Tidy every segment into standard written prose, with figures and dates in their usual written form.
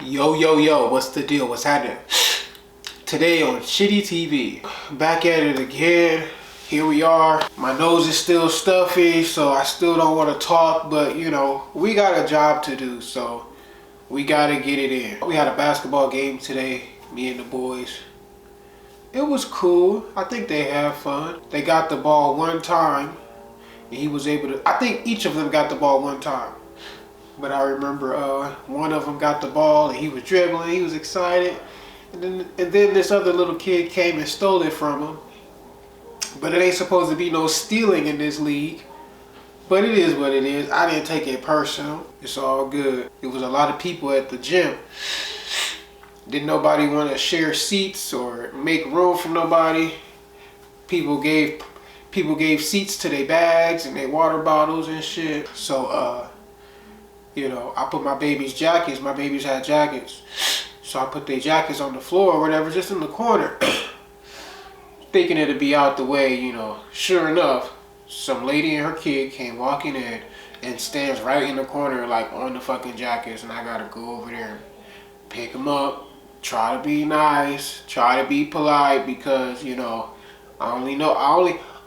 Yo, yo, yo, what's the deal? What's happening? Today on Shitty TV, back at it again. Here we are. My nose is still stuffy, so I still don't want to talk, but you know, we got a job to do, so we gotta get it in. We had a basketball game today, me and the boys. It was cool. I think they had fun. They got the ball one time, and he was able to, I think each of them got the ball one time. But I remember one of them got the ball and he was dribbling, he was excited. And then this other little kid came and stole it from him. But it ain't supposed to be no stealing in this league. But it is what it is. I didn't take it personal. It's all good. It was a lot of people at the gym. Didn't nobody want to share seats or make room for nobody. People gave seats to their bags and their water bottles and shit. So you know, I put my baby's jackets. My babies had jackets. So I put their jackets on the floor or whatever, just in the corner. Thinking it'd be out the way, you know. Sure enough, some lady and her kid came walking in and stands right in the corner, like on the fucking jackets. And I gotta go over there and pick them up. Try to be nice. Try to be polite because, you know, I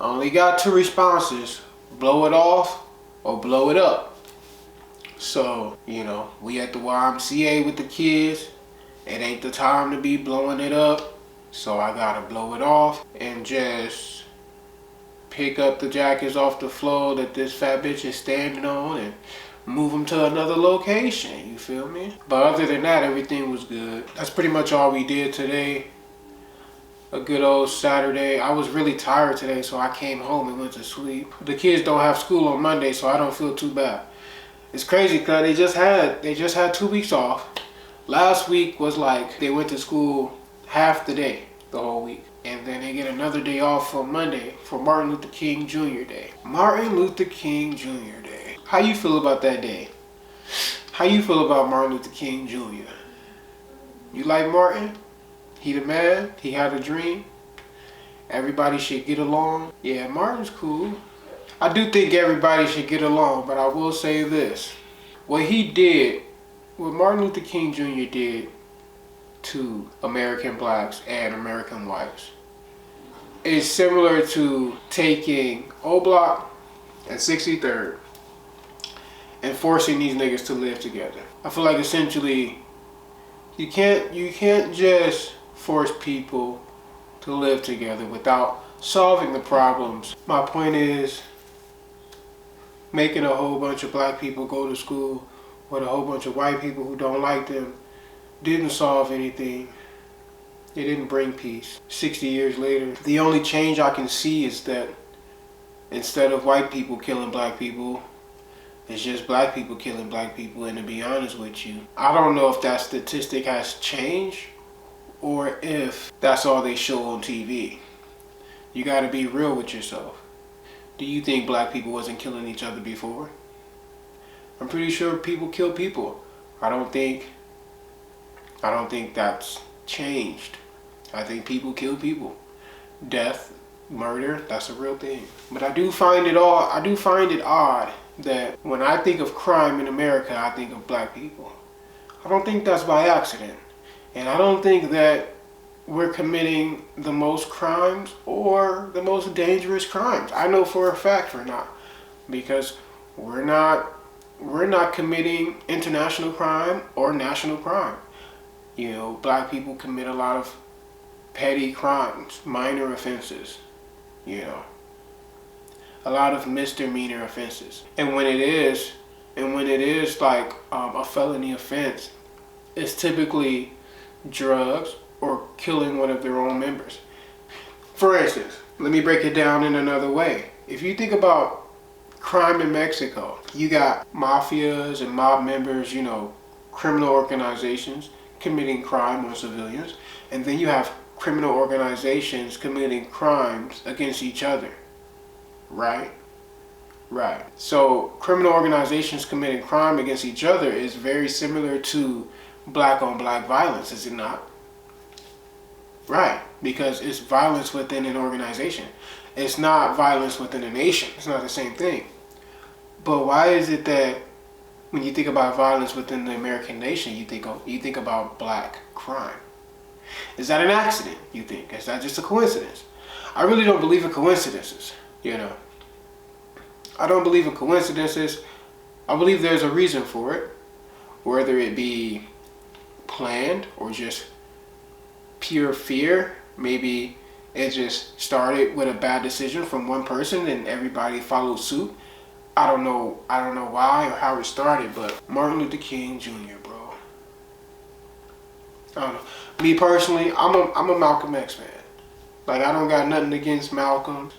only got two responses. Blow it off or blow it up. So, you know, we at the YMCA with the kids. It ain't the time to be blowing it up. So I gotta blow it off and just pick up the jackets off the floor that this fat bitch is standing on and move them to another location, you feel me? But other than that, everything was good. That's pretty much all we did today. A good old Saturday. I was really tired today, so I came home and went to sleep. The kids don't have school on Monday, so I don't feel too bad. It's crazy because they just had 2 weeks off. Last week was like they went to school half the day, the whole week. And then they get another day off for Monday for Martin Luther King Jr. Day. Martin Luther King Jr. Day. How you feel about that day? How you feel about Martin Luther King Jr.? You like Martin? He the man? He had a dream? Everybody should get along? Yeah, Martin's cool. I do think everybody should get along, but I will say this. What Martin Luther King Jr. did to American blacks and American whites is similar to taking O Block and 63rd and forcing these niggas to live together. I feel like essentially you can't just force people to live together without solving the problems. My point is, making a whole bunch of black people go to school with a whole bunch of white people who don't like them didn't solve anything. It didn't bring peace. 60 years later, the only change I can see is that instead of white people killing black people, it's just black people killing black people. And to be honest with you, I don't know if that statistic has changed or if that's all they show on TV. You gotta be real with yourself. Do you think black people wasn't killing each other before? I'm pretty sure people kill people. I don't think that's changed. I think people kill people. Death, murder, that's a real thing. But I do find it odd that when I think of crime in America, I think of black people. I don't think that's by accident. And I don't think that we're committing the most crimes or the most dangerous crimes. I know for a fact we're not, because we're not committing international crime or national crime. You know, black people commit a lot of petty crimes, minor offenses, you know, a lot of misdemeanor offenses. And when it is like a felony offense, it's typically drugs or killing one of their own members. For instance, let me break it down in another way. If you think about crime in Mexico, you got mafias and mob members, you know, criminal organizations committing crime on civilians, and then you have criminal organizations committing crimes against each other, right? Right. So criminal organizations committing crime against each other is very similar to black on black violence, is it not? Right, because it's violence within an organization. It's not violence within a nation. It's not the same thing. But why is it that When you think about violence within the American nation, you think about black crime. Is that an accident, you think? Is that just a coincidence? I really don't believe in coincidences, you know. I don't believe in coincidences. I believe there's a reason for it, whether it be planned or just pure fear. Maybe it just started with a bad decision from one person and everybody followed suit. I don't know why or how it started, but Martin Luther King Jr., bro. I don't know. Me personally, I'm a Malcolm X fan. Like, I don't got nothing against Malcolm.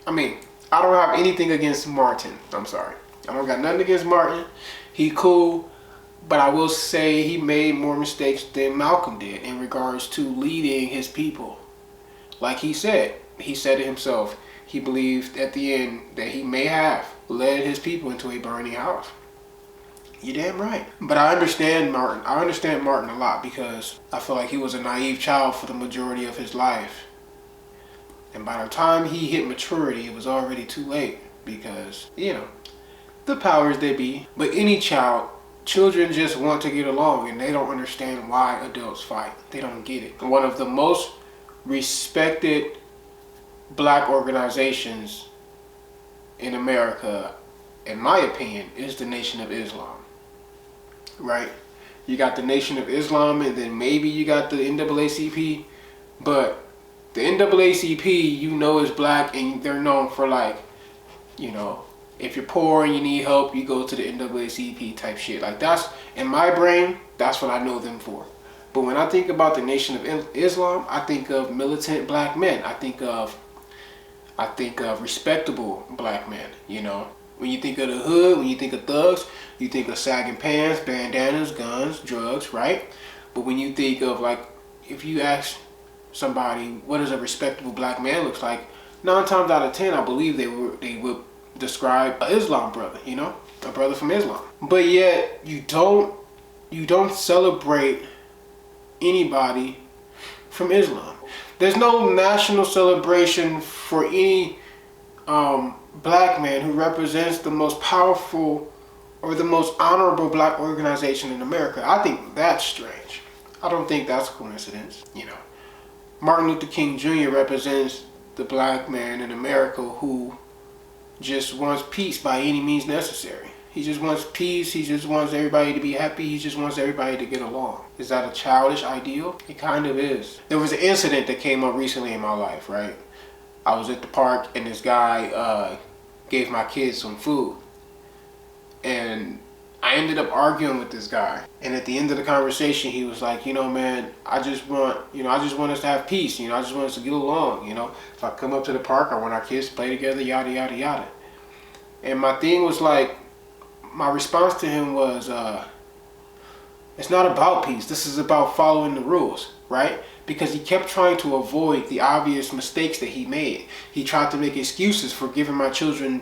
I mean, I don't have anything against Martin. I'm sorry. I don't got nothing against Martin. He cool, but I will say he made more mistakes than Malcolm did in regards to leading his people. Like he said it himself. He believed at the end that he may have led his people into a burning house. You're damn right. But I understand Martin. I understand Martin a lot because I feel like he was a naive child for the majority of his life. And by the time he hit maturity, it was already too late because, you know, the powers that be. But any children just want to get along and they don't understand why adults fight. They don't get it. One of the most respected black organizations in America, in my opinion, is the Nation of Islam. Right? You got the Nation of Islam and then maybe you got the NAACP, but the NAACP, you know, is black and they're known for, like, you know, if you're poor and you need help, you go to the NAACP type shit. Like, that's, in my brain, that's what I know them for. But when I think about the Nation of Islam, I think of militant black men. I think of respectable black men, you know. When you think of the hood, when you think of thugs, you think of sagging pants, bandanas, guns, drugs, right? But when you think of, like, if you ask somebody what does a respectable black man looks like, 9 times out of 10, I believe they would describe an Islam brother, you know, a brother from Islam. But yet you don't celebrate anybody from Islam. There's no national celebration for any black man who represents the most powerful or the most honorable black organization in America. I think that's strange. I don't think that's a coincidence, you know. Martin Luther King Jr. represents the black man in America who just wants peace by any means necessary. He just wants peace. He just wants everybody to be happy. He just wants everybody to get along. Is that a childish ideal? It kind of is. There was an incident that came up recently in my life, right? I was at the park and this guy gave my kids some food. And I ended up arguing with this guy. And at the end of the conversation, he was like, you know, man, I just want us to have peace. You know, I just want us to get along. You know, if I come up to the park, I want our kids to play together, yada, yada, yada. And my thing was like, my response to him was, it's not about peace. This is about following the rules, right? Because he kept trying to avoid the obvious mistakes that he made. He tried to make excuses for giving my children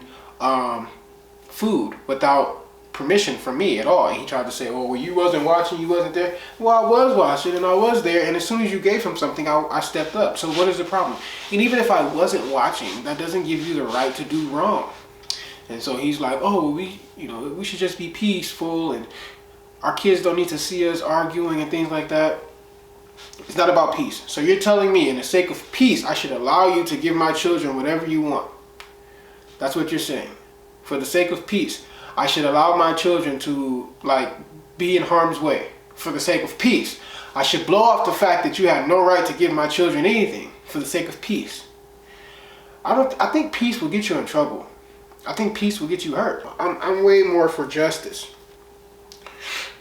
food without permission from me at all. And he tried to say, oh, well, you wasn't watching, you wasn't there. Well, I was watching and I was there, and as soon as you gave him something, I stepped up. So what is the problem? And even if I wasn't watching, that doesn't give you the right to do wrong. And so he's like, oh, we should just be peaceful and our kids don't need to see us arguing and things like that. It's not about peace. So you're telling me, in the sake of peace, I should allow you to give my children whatever you want. That's what you're saying. For the sake of peace, I should allow my children to, like, be in harm's way. For the sake of peace, I should blow off the fact that you have no right to give my children anything for the sake of peace. I think peace will get you in trouble. I think peace will get you hurt. I'm way more for justice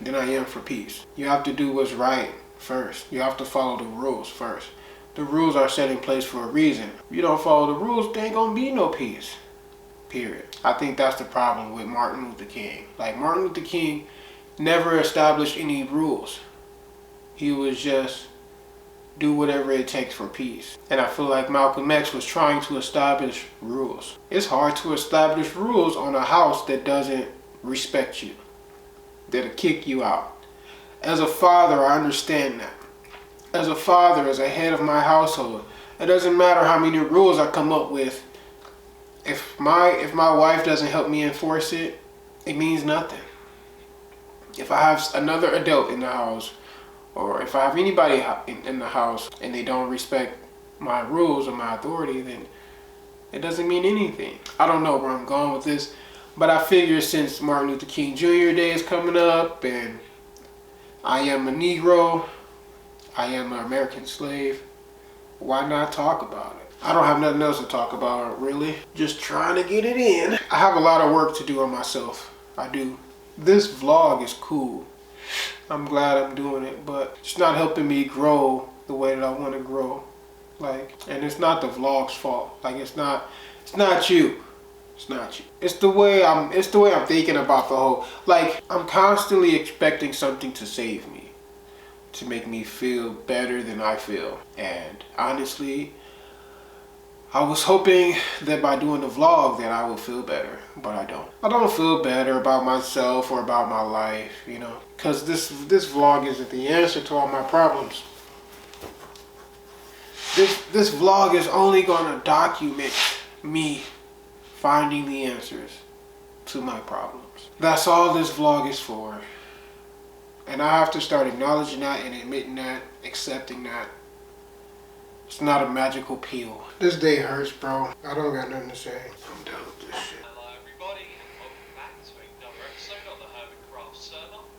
than I am for peace. You have to do what's right first. You have to follow the rules first. The rules are set in place for a reason. If you don't follow the rules, there ain't gonna be no peace. Period. I think that's the problem with Martin Luther King. Like, Martin Luther King never established any rules. He was just do whatever it takes for peace. And I feel like Malcolm X was trying to establish rules. It's hard to establish rules on a house that doesn't respect you, that'll kick you out. As a father, I understand that. As a father, as a head of my household, it doesn't matter how many rules I come up with. If my wife doesn't help me enforce it, it means nothing. If I have another adult in the house, or if I have anybody in the house and they don't respect my rules or my authority, then it doesn't mean anything. I don't know where I'm going with this, but I figure since Martin Luther King Jr. Day is coming up and I am a Negro, I am an American slave, why not talk about it? I don't have nothing else to talk about, really. Just trying to get it in. I have a lot of work to do on myself. I do. This vlog is cool. I'm glad I'm doing it, but it's not helping me grow the way that I want to grow. Like, and it's not the vlog's fault. Like, it's not you. It's not you. It's the way I'm thinking about the whole, like, I'm constantly expecting something to save me, to make me feel better than I feel. And honestly, I was hoping that by doing the vlog that I would feel better, but I don't. I don't feel better about myself or about my life, you know, because this vlog isn't the answer to all my problems. This vlog is only gonna document me finding the answers to my problems. That's all this vlog is for. And I have to start acknowledging that and admitting that, accepting that. It's not a magical pill. This day hurts, bro. I don't got nothing to say. I'm done.